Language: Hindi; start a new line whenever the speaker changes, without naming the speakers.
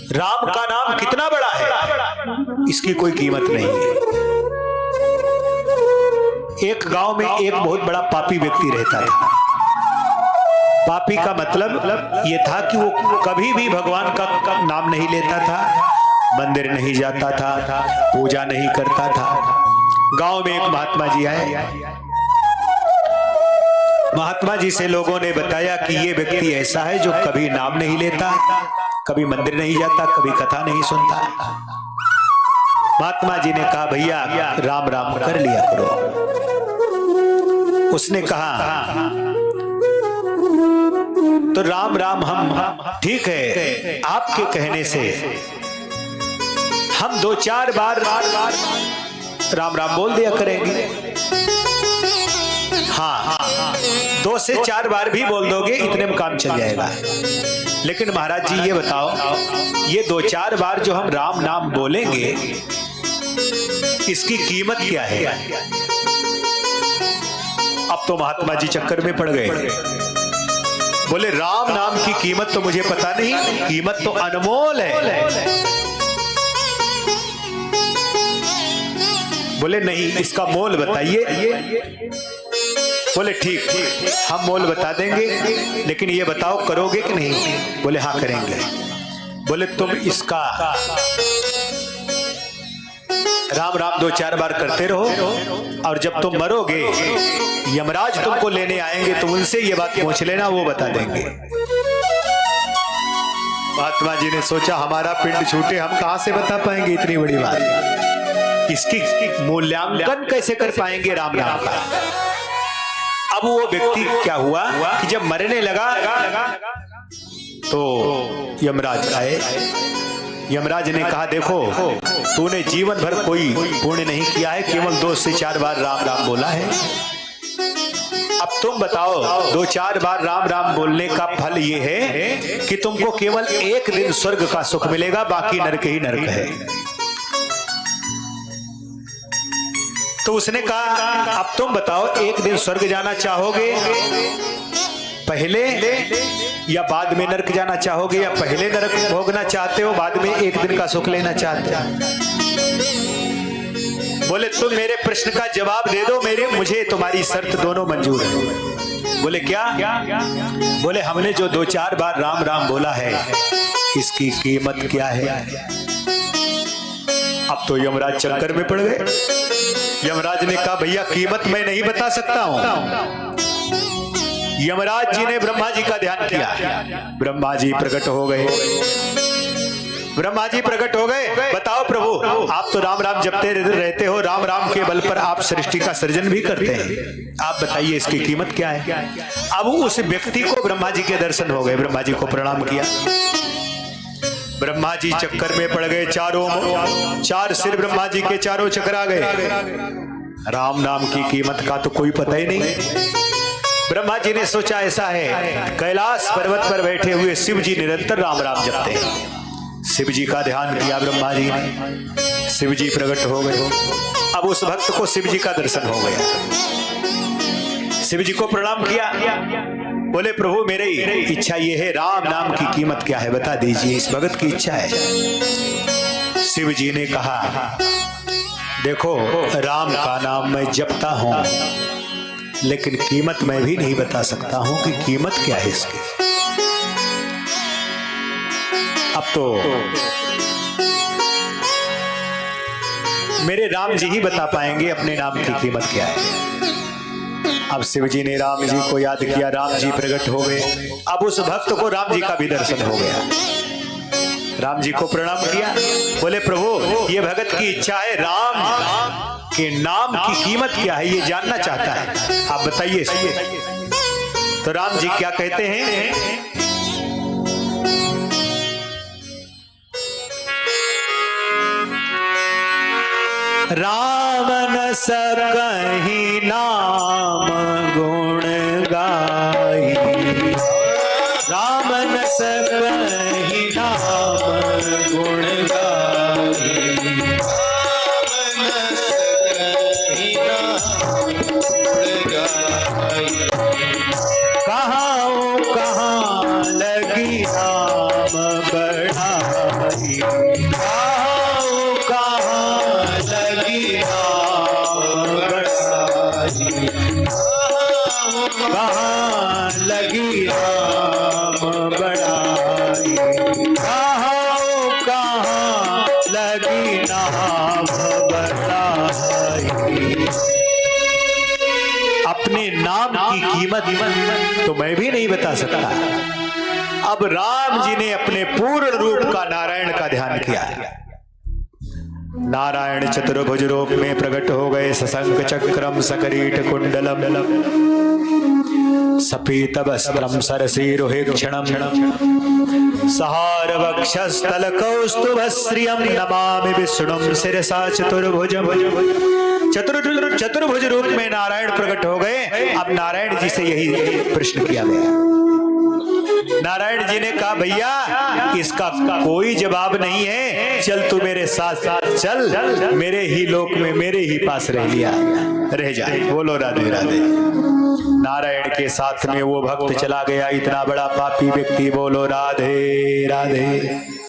राम का नाम कितना बड़ा है, इसकी कोई कीमत नहीं है। एक गांव में एक बहुत बड़ा पापी व्यक्ति रहता था। पापी का मतलब यह था कि वो कभी भी भगवान का नाम नहीं लेता था, मंदिर नहीं जाता था, पूजा नहीं करता था। गांव में एक महात्मा जी आए। महात्मा जी से लोगों ने बताया कि ये व्यक्ति ऐसा है जो कभी नाम नहीं लेता, कभी मंदिर नहीं जाता, कभी कथा नहीं सुनता। महात्मा जी ने कहा भैया राम राम कर लिया करो। उसने कहा तो राम राम हम ठीक है, आपके कहने से हम 2-4 बार राम राम बोल दिया करेंगे। हाँ 2 से 4 बार भी बोल दोगे इतने में काम चल जाएगा। लेकिन महाराज जी ये बताओ, ये 2-4 बार जो हम राम नाम बोलेंगे इसकी कीमत क्या है? अब तो महात्मा जी चक्कर में पड़ गए। बोले राम नाम की कीमत तो मुझे पता नहीं, कीमत तो अनमोल है। बोले नहीं, इसका मोल बताइए। बोले ठीक, हम मोल बता देंगे, लेकिन ये बताओ करोगे कि नहीं? बोले हाँ करेंगे। बोले तुम इसका राम राम 2-4 बार करते रहो, और जब तुम मरोगे यमराज तुमको लेने आएंगे तो उनसे ये बात पूछ लेना, वो बता देंगे। महात्मा जी ने सोचा हमारा पिंड छूटे, हम कहां से बता पाएंगे इतनी बड़ी बात, इसकी मूल्यांकन कैसे कर पाएंगे राम नाम का। अब वो व्यक्ति क्या हुआ कि जब मरने लगा तो यमराज आए। यमराज ने कहा देखो तूने जीवन भर कोई पुण्य नहीं किया है, केवल 2 से 4 बार राम राम बोला है। अब तुम बताओ 2-4 बार राम राम बोलने का फल ये है कि तुमको केवल 1 दिन स्वर्ग का सुख मिलेगा, बाकी नरक ही नरक है। तो उसने कहा अब तुम बताओ 1 दिन स्वर्ग जाना चाहोगे पहले या बाद में नरक जाना चाहोगे, या पहले नरक भोगना चाहते हो बाद में 1 दिन का सुख लेना चाहते हो? बोले तुम मेरे प्रश्न का जवाब दे दो, मुझे तुम्हारी शर्त दोनों मंजूर है। बोले क्या? बोले हमने जो 2-4 बार राम राम बोला है इसकी कीमत क्या है? अब तो यमराज चक्कर में पड़ गए। यमराज ने कहा भैया कीमत मैं नहीं बता सकता हूं। यमराज जी ने ब्रह्मा जी का ध्यान किया। ब्रह्मा जी प्रकट हो गए। ब्रह्मा जी प्रकट हो गए, बताओ प्रभु आप तो राम राम जपते रहते हो, राम राम के बल पर आप सृष्टि का सृजन भी करते हैं, आप बताइए इसकी कीमत क्या है? अब उस व्यक्ति को ब्रह्मा जी के दर्शन हो गए। ब्रह्मा जी को प्रणाम किया। ब्रह्मा जी चक्कर में पड़ गए। 4 सिर ब्रह्मा जी के चारों चकरा गए। राम नाम की कीमत का तो कोई पता ही नहीं। ब्रह्मा जी ने सोचा ऐसा है, कैलाश पर्वत पर बैठे हुए शिव जी निरंतर राम राम जपते हैं। शिव जी का ध्यान किया ब्रह्मा जी ने, शिव जी प्रकट हो गए। अब उस भक्त को शिव जी का दर्शन हो गया। शिव जी को प्रणाम किया। बोले प्रभु मेरी इच्छा ये है, राम नाम की कीमत क्या है बता दीजिए, इस भगत की इच्छा है। शिव जी ने कहा देखो राम का नाम मैं जपता हूं, लेकिन कीमत मैं भी नहीं बता सकता हूं कि कीमत क्या है इसकी। अब तो मेरे राम जी ही बता पाएंगे अपने नाम की कीमत क्या है। अब शिव जी ने राम जी को याद किया, राम जी प्रकट हो गए। अब उस भक्त को राम जी का भी दर्शन हो गया। राम जी को प्रणाम किया। बोले प्रभु ये भगत की इच्छा है, राम के नाम की कीमत क्या है ये जानना चाहता है, आप बताइए इसको। तो राम जी क्या कहते हैं? राम न सकहि नाम गुण गाई, राम न सकहि नाम गुण गाई, राम न सकहि नाम गुण गाई। कहाँ लगी राम बढ़ाई, कहाँ लगी राम बढ़ाई, कहाँ लगी राम बढ़ाई, कहाँ लगी नाम बढ़ाई। अपने नाम की कीमत तो मैं भी नहीं बता सकता। अब राम जी ने अपने पूर्ण रूप का नारायण का ध्यान किया। नारायण चतुर्भुज रूप में प्रकट हो गए, सशंख चक्रम सकरीट कुंडलम सपीत वस्त्रम सरसीरुहिक्षणम सहार वक्षस्थल कौस्तुभश्रियम नमामि विष्णुम शिरसा चतुर्भुजम। चतुर्भुज रूप में नारायण प्रकट हो गए। अब नारायण जी से यही प्रश्न किया गया। नारायण जी ने कहा, भैया इसका कोई जवाब नहीं है, चल तू मेरे साथ साथ चल, मेरे ही लोक में मेरे ही पास रह जा। बोलो राधे राधे। नारायण के साथ में वो भक्त चला गया, इतना बड़ा पापी व्यक्ति। बोलो राधे राधे।